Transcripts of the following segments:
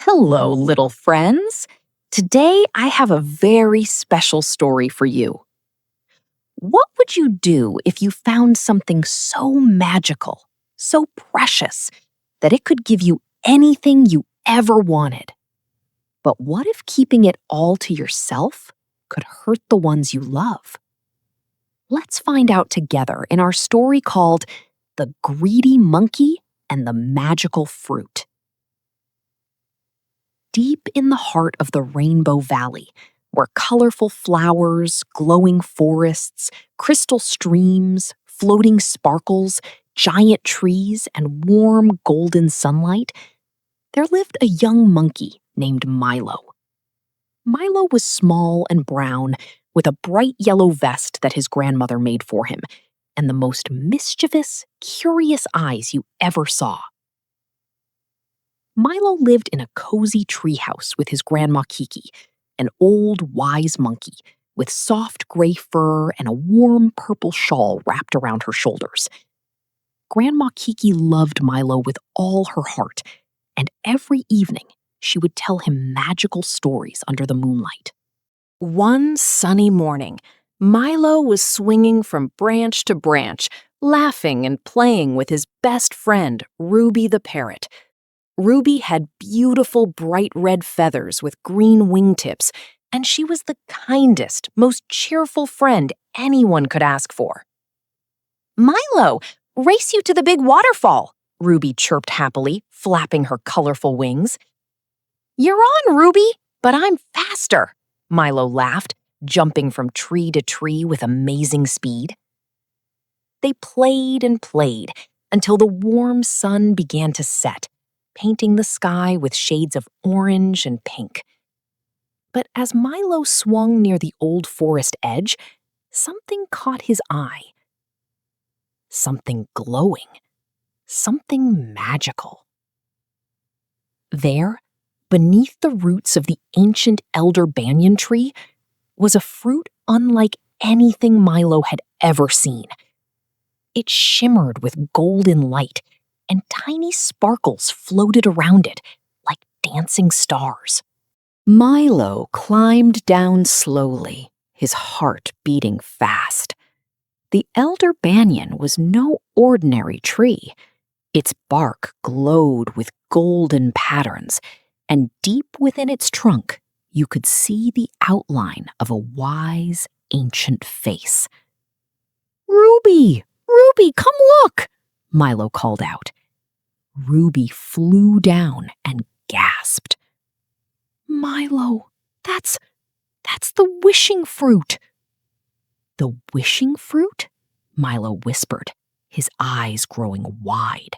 Hello, little friends. Today I have a very special story for you. What would you do if you found something so magical, so precious, that it could give you anything you ever wanted? But what if keeping it all to yourself could hurt the ones you love? Let's find out together in our story called The Greedy Monkey and the Magical Fruit. Deep in the heart of the Rainbow Valley, where colorful flowers, glowing forests, crystal streams, floating sparkles, giant trees, and warm golden sunlight, there lived a young monkey named Milo. Milo was small and brown, with a bright yellow vest that his grandmother made for him, and the most mischievous, curious eyes you ever saw. Milo lived in a cozy treehouse with his grandma Kiki, an old, wise monkey with soft gray fur and a warm purple shawl wrapped around her shoulders. Grandma Kiki loved Milo with all her heart, and every evening she would tell him magical stories under the moonlight. One sunny morning, Milo was swinging from branch to branch, laughing and playing with his best friend, Ruby the parrot. Ruby had beautiful bright red feathers with green wingtips, and she was the kindest, most cheerful friend anyone could ask for. "Milo, race you to the big waterfall," Ruby chirped happily, flapping her colorful wings. "You're on, Ruby, but I'm faster," Milo laughed, jumping from tree to tree with amazing speed. They played and played until the warm sun began to set, painting the sky with shades of orange and pink. But as Milo swung near the old forest edge, something caught his eye. Something glowing. Something magical. There, beneath the roots of the ancient elder banyan tree, was a fruit unlike anything Milo had ever seen. It shimmered with golden light, and tiny sparkles floated around it like dancing stars. Milo climbed down slowly, his heart beating fast. The elder banyan was no ordinary tree. Its bark glowed with golden patterns, and deep within its trunk, you could see the outline of a wise, ancient face. "Ruby! Ruby, come look!" Milo called out. Ruby flew down and gasped. "Milo, that's the wishing fruit." "The wishing fruit?" Milo whispered, his eyes growing wide.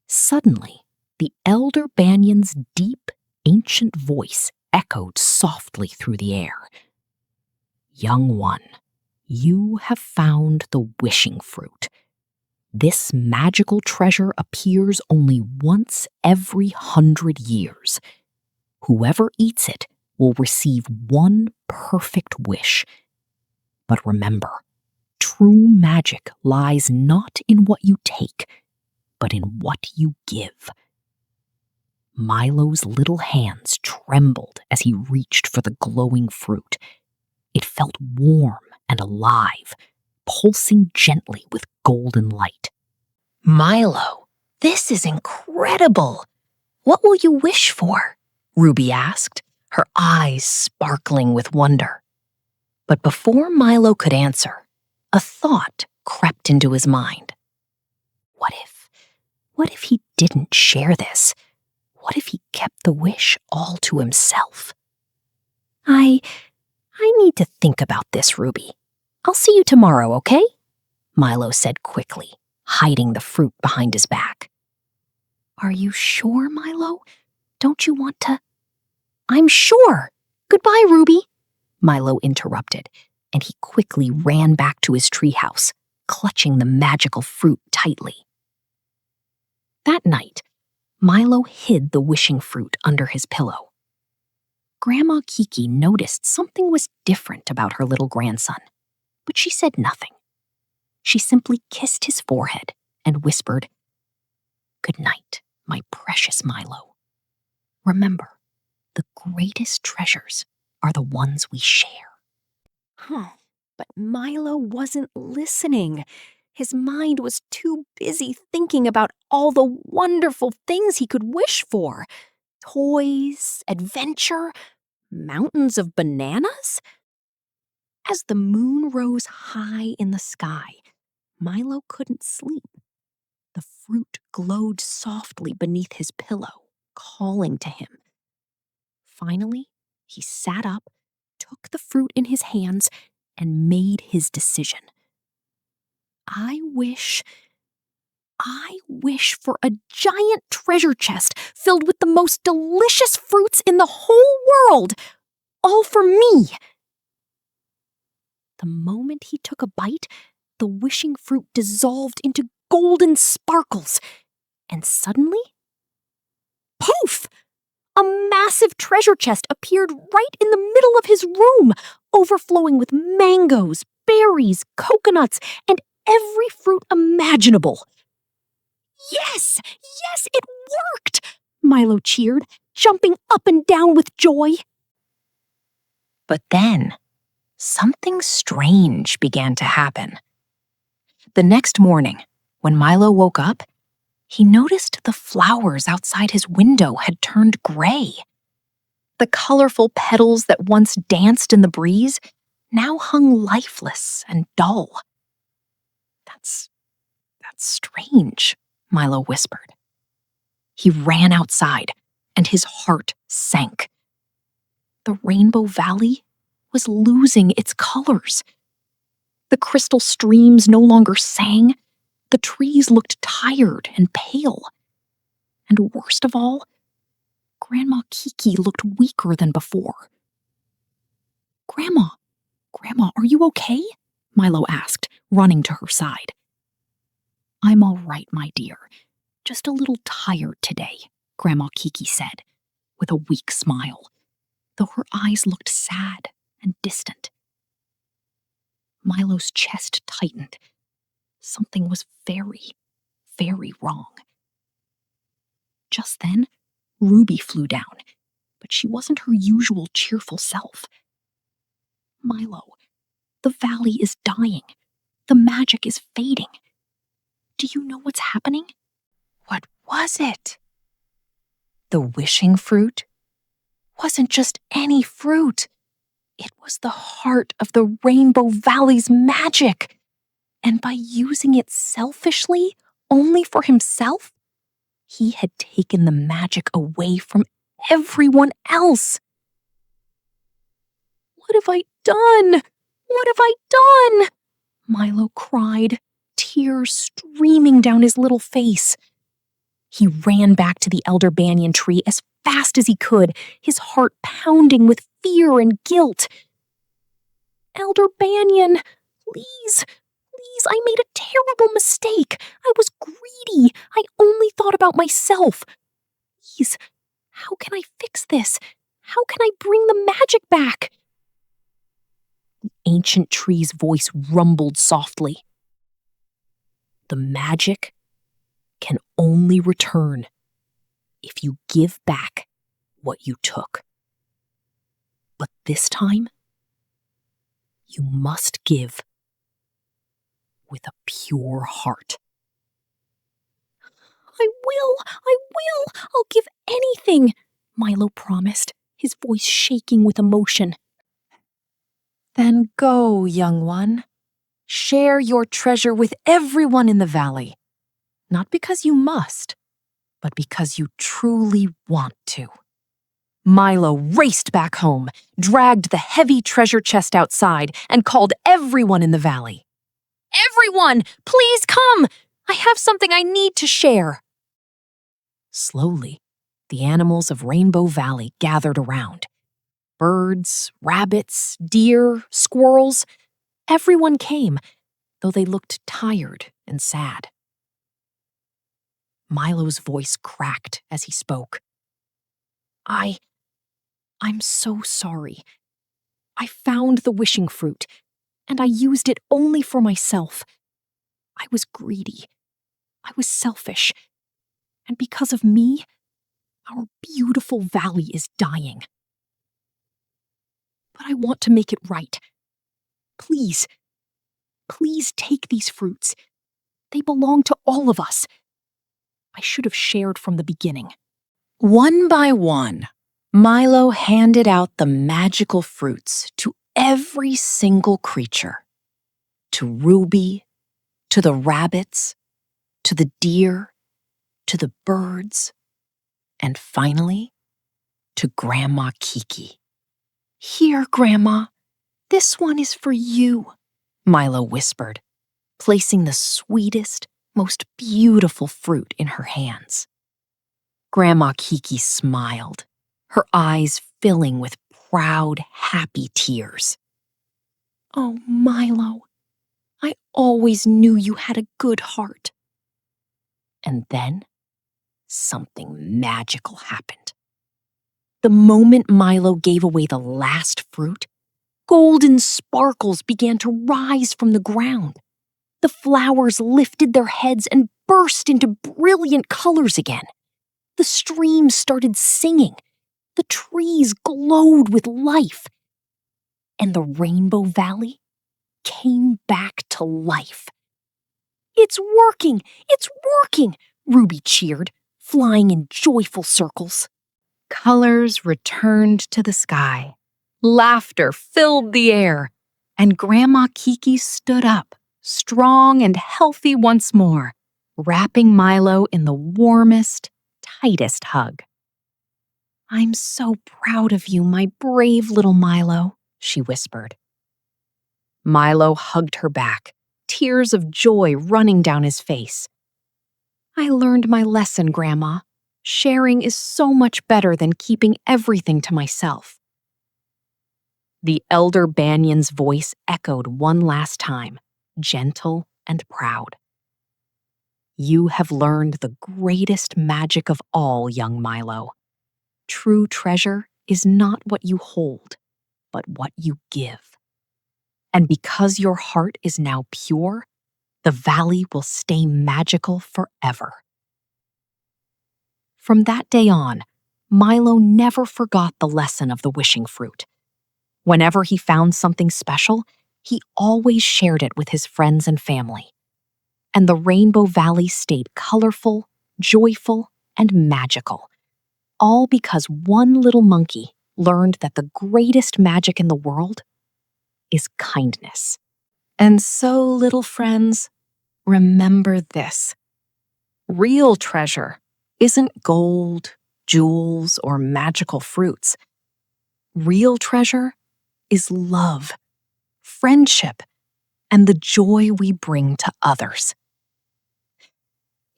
Suddenly, the elder banyan's deep, ancient voice echoed softly through the air. "Young one, you have found the wishing fruit. This magical treasure appears only once every 100 years. Whoever eats it will receive one perfect wish. But remember, true magic lies not in what you take, but in what you give." Milo's little hands trembled as he reached for the glowing fruit. It felt warm and alive, pulsing gently with golden light. "Milo, this is incredible. What will you wish for?" Ruby asked, her eyes sparkling with wonder. But before Milo could answer, a thought crept into his mind. What if he didn't share this? What if he kept the wish all to himself? I need to think about this, Ruby. I'll see you tomorrow, okay?" Milo said quickly, hiding the fruit behind his back. "Are you sure, Milo? Don't you want to—" "I'm sure. Goodbye, Ruby," Milo interrupted, and he quickly ran back to his treehouse, clutching the magical fruit tightly. That night, Milo hid the wishing fruit under his pillow. Grandma Kiki noticed something was different about her little grandson, but she said nothing. She simply kissed his forehead and whispered, "Good night, my precious Milo." Remember, the greatest treasures are the ones we share. But Milo wasn't listening. His mind was too busy thinking about all the wonderful things he could wish for. Toys, adventure, mountains of bananas? As the moon rose high in the sky, Milo couldn't sleep. The fruit glowed softly beneath his pillow, calling to him. Finally, he sat up, took the fruit in his hands, and made his decision. I wish for a giant treasure chest filled with the most delicious fruits in the whole world, all for me. The moment he took a bite, the wishing fruit dissolved into golden sparkles, and suddenly, poof! A massive treasure chest appeared right in the middle of his room, overflowing with mangoes, berries, coconuts, and every fruit imaginable. Yes! Yes, it worked! Milo cheered, jumping up and down with joy. But then, something strange began to happen. The next morning, when Milo woke up, he noticed the flowers outside his window had turned gray. The colorful petals that once danced in the breeze now hung lifeless and dull. That's strange, Milo whispered. He ran outside, and his heart sank. The Rainbow Valley was losing its colors. The crystal streams no longer sang. The trees looked tired and pale. And worst of all, Grandma Kiki looked weaker than before. Grandma, are you okay? Milo asked, running to her side. I'm all right, my dear. Just a little tired today, Grandma Kiki said, with a weak smile, though her eyes looked sad and distant. Milo's chest tightened. Something was very, very wrong. Just then, Ruby flew down, but she wasn't her usual cheerful self. Milo, the valley is dying. The magic is fading. Do you know what's happening? What was it? The wishing fruit wasn't just any fruit. It was the heart of the Rainbow Valley's magic. And by using it selfishly, only for himself, he had taken the magic away from everyone else. What have I done? What have I done? Milo cried, tears streaming down his little face. He ran back to the elder banyan tree as fast as he could, his heart pounding with fear and guilt. Elder Banyan, please, I made a terrible mistake. I was greedy. I only thought about myself. Please, how can I fix this? How can I bring the magic back? The ancient tree's voice rumbled softly. The magic can only return if you give back what you took. But this time, you must give with a pure heart. I will. I'll give anything, Milo promised, his voice shaking with emotion. Then go, young one. Share your treasure with everyone in the valley. Not because you must, but because you truly want to. Milo raced back home, dragged the heavy treasure chest outside, and called everyone in the valley. Everyone, please come! I have something I need to share. Slowly, the animals of Rainbow Valley gathered around. Birds, rabbits, deer, squirrels, everyone came, though they looked tired and sad. Milo's voice cracked as he spoke. I'm so sorry. I found the wishing fruit, and I used it only for myself. I was greedy. I was selfish. And because of me, Our beautiful valley is dying. But I want to make it right. Please, please take these fruits. They belong to all of us. I should have shared from the beginning. One by one, Milo handed out the magical fruits to every single creature. To Ruby, to the rabbits, to the deer, to the birds, and finally, to Grandma Kiki. Here, Grandma, this one is for you, Milo whispered, placing the sweetest, most beautiful fruit in her hands. Grandma Kiki smiled, her eyes filling with proud, happy tears. Oh, Milo, I always knew you had a good heart. And then, something magical happened. The moment Milo gave away the last fruit, golden sparkles began to rise from the ground. The flowers lifted their heads and burst into brilliant colors again. The streams started singing. The trees glowed with life. And the Rainbow Valley came back to life. It's working! It's working! Ruby cheered, flying in joyful circles. Colors returned to the sky. Laughter filled the air. And Grandma Kiki stood up, strong and healthy once more, wrapping Milo in the warmest, tightest hug. I'm so proud of you, my brave little Milo, she whispered. Milo hugged her back, tears of joy running down his face. I learned my lesson, Grandma. Sharing is so much better than keeping everything to myself. The elder Banyan's voice echoed one last time, gentle and proud. You have learned the greatest magic of all, young Milo. True treasure is not what you hold, but what you give. And because your heart is now pure, the valley will stay magical forever. From that day on, Milo never forgot the lesson of the wishing fruit. Whenever he found something special, he always shared it with his friends and family. And the Rainbow Valley stayed colorful, joyful, and magical, all because one little monkey learned that the greatest magic in the world is kindness. And so, little friends, remember this. Real treasure isn't gold, jewels, or magical fruits. Real treasure is love, friendship, and the joy we bring to others.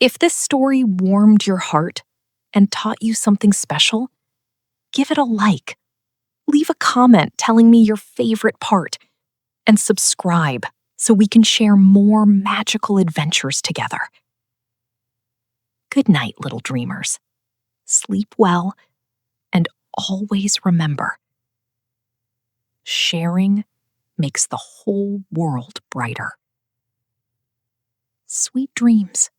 If this story warmed your heart and taught you something special, give it a like. Leave a comment telling me your favorite part, and subscribe so we can share more magical adventures together. Good night, little dreamers. Sleep well, and always remember, sharing makes the whole world brighter. Sweet dreams.